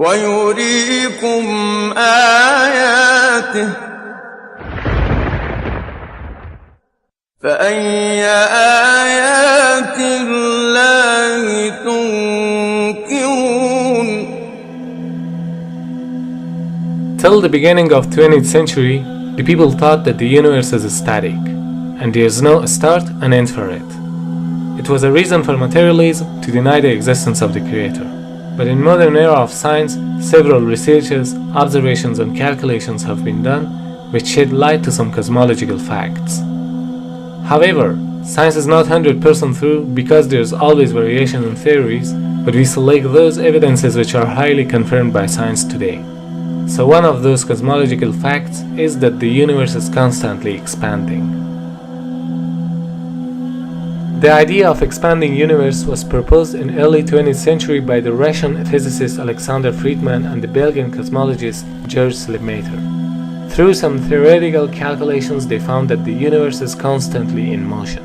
ويريكم آياته فأي آيات الله تنكرون. Till the beginning of 20th century, the people thought that the universe is static, and there is no start and end for it. It was a reason for materialism to deny the existence of the Creator. But in modern era of science, several researches, observations and calculations have been done which shed light to some cosmological facts. However, science is not 100% true because there is always variation in theories, but we select those evidences which are highly confirmed by science today. So one of those cosmological facts is that the universe is constantly expanding. The idea of expanding universe was proposed in early 20th century by the Russian physicist Alexander Friedman and the Belgian cosmologist George Lemaitre. Through some theoretical calculations, they found that the universe is constantly in motion.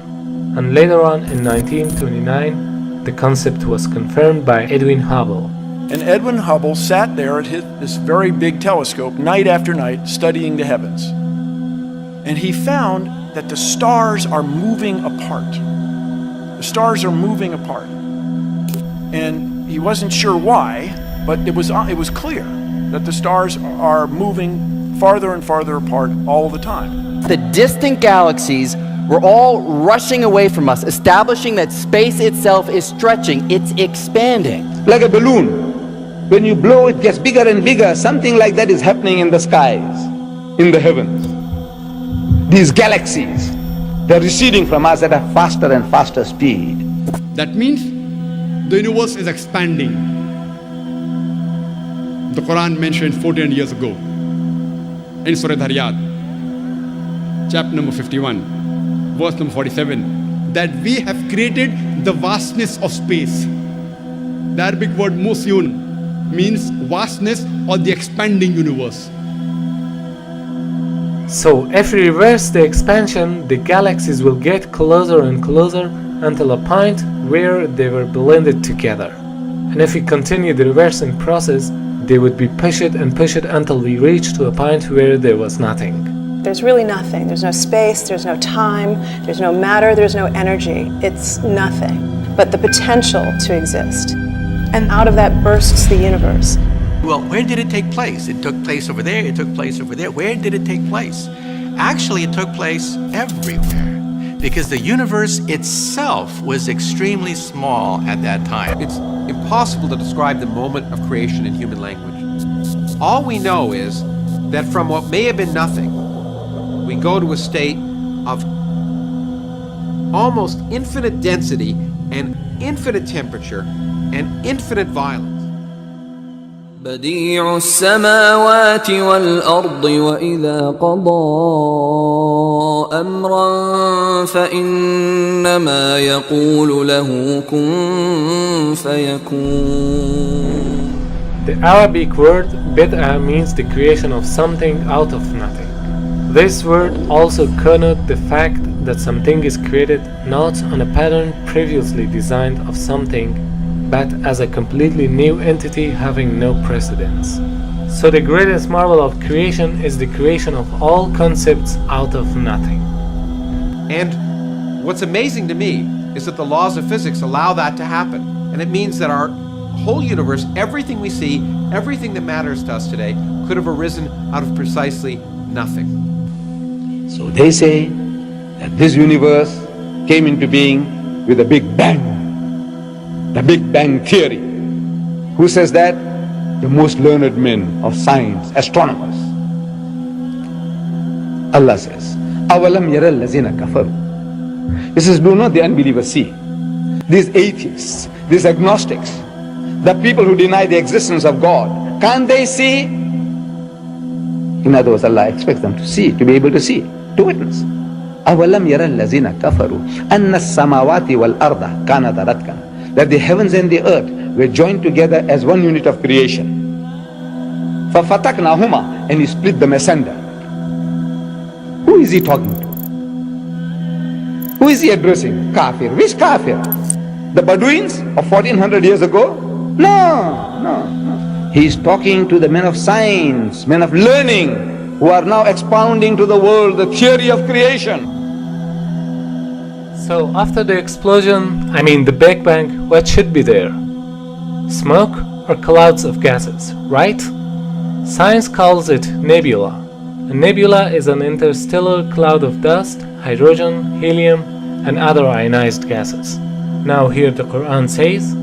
And later on, in 1929, the concept was confirmed by Edwin Hubble. And Edwin Hubble sat there at this very big telescope night after night studying the heavens. And he found that the stars are moving apart. The stars are moving apart. And he wasn't sure why, but it was clear that the stars are moving farther and farther apart all the time. The distant galaxies were all rushing away from us, establishing that space itself is stretching, it's expanding. Like a balloon. When you blow, it gets bigger and bigger. Something like that is happening in the skies, in the heavens. These galaxies, they're receding from us at a faster and faster speed. That means the universe is expanding. The Koran mentioned 14 years ago in Surah Dhariyat, chapter number 51, verse number 47, that we have created the vastness of space. The Arabic word musyun means vastness or the expanding universe. So if we reverse the expansion, the galaxies will get closer and closer until a point where they were blended together. And if we continue the reversing process, they would be pushed and pushed until we reach to a point where there was nothing. There's really nothing. There's no space, there's no time, there's no matter, there's no energy. It's nothing but the potential to exist. And out of that bursts the universe. Well, where did it take place? It took place over there, it took place over there. Where did it take place? Actually, it took place everywhere, because the universe itself was extremely small at that time. It's impossible to describe the moment of creation in human language. All we know is that from what may have been nothing, we go to a state of almost infinite density and infinite temperature and infinite violence. بديع السماوات والأرض وإذا قضى أمرا فإنما يقول له كن فيكون. The Arabic word bid'ah means the creation of something out of nothing. This word also connotes the fact that something is created not on a pattern previously designed of something, but as a completely new entity having no precedence. So the greatest marvel of creation is the creation of all concepts out of nothing. And what's amazing to me is that the laws of physics allow that to happen. And it means that our whole universe, everything we see, everything that matters to us today, could have arisen out of precisely nothing. So they say that this universe came into being with a Big Bang. The Big Bang theory. Who says that? The most learned men of science, astronomers. Allah says, أَوَلَمْ يَرَ الَّذِينَ كَفَرُوا. He says, do not the unbelievers see? These atheists, these agnostics, the people who deny the existence of God, can't they see? In other words, Allah expects them to see, to be able to see, to witness. أَوَلَمْ يَرَ الَّذِينَ كَفَرُوا أَنَّ السَّمَاوَاتِ وَالْأَرْضَ كَانَتَ رَتْقًا. That the heavens and the earth were joined together as one unit of creation. فَفَتَقْنَاهُمَا. And he split them asunder. Who is he talking to? Who is he addressing? Kafir. Which kafir? The Bedouins of 1400 years ago? No. He's talking to the men of science, men of learning, who are now expounding to the world the theory of creation. So after the explosion, the Big Bang, what should be there? Smoke or clouds of gases, right? Science calls it nebula. A nebula is an interstellar cloud of dust, hydrogen, helium, and other ionized gases. Now here the Quran says,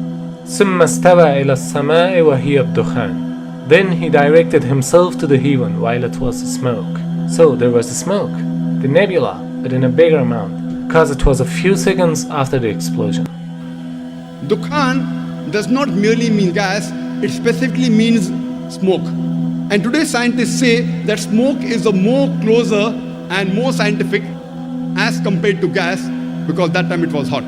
ثُمَّ اسْتَوَى إِلَى السَّمَاءِ وَهِيَ الدُّخَانِ. Then he directed himself to the heaven while it was smoke. So there was smoke, the nebula, but in a bigger amount, because it was a few seconds after the explosion. Dukhan does not merely mean gas, it specifically means smoke. And today scientists say that smoke is a more closer and more scientific as compared to gas, because that time it was hot.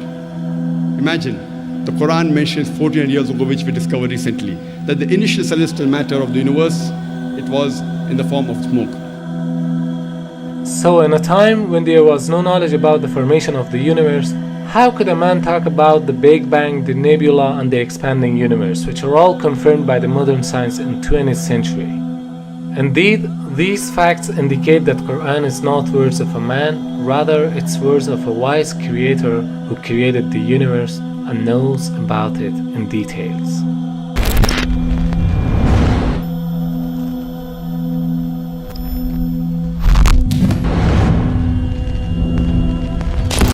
Imagine, the Quran mentions 1400 years ago, which we discovered recently, that the initial celestial matter of the universe, it was in the form of smoke. So in a time when there was no knowledge about the formation of the universe, how could a man talk about the Big Bang, the nebula, and the expanding universe, which are all confirmed by the modern science in 20th century? Indeed, these facts indicate that Quran is not words of a man, rather it's words of a wise creator who created the universe and knows about it in details.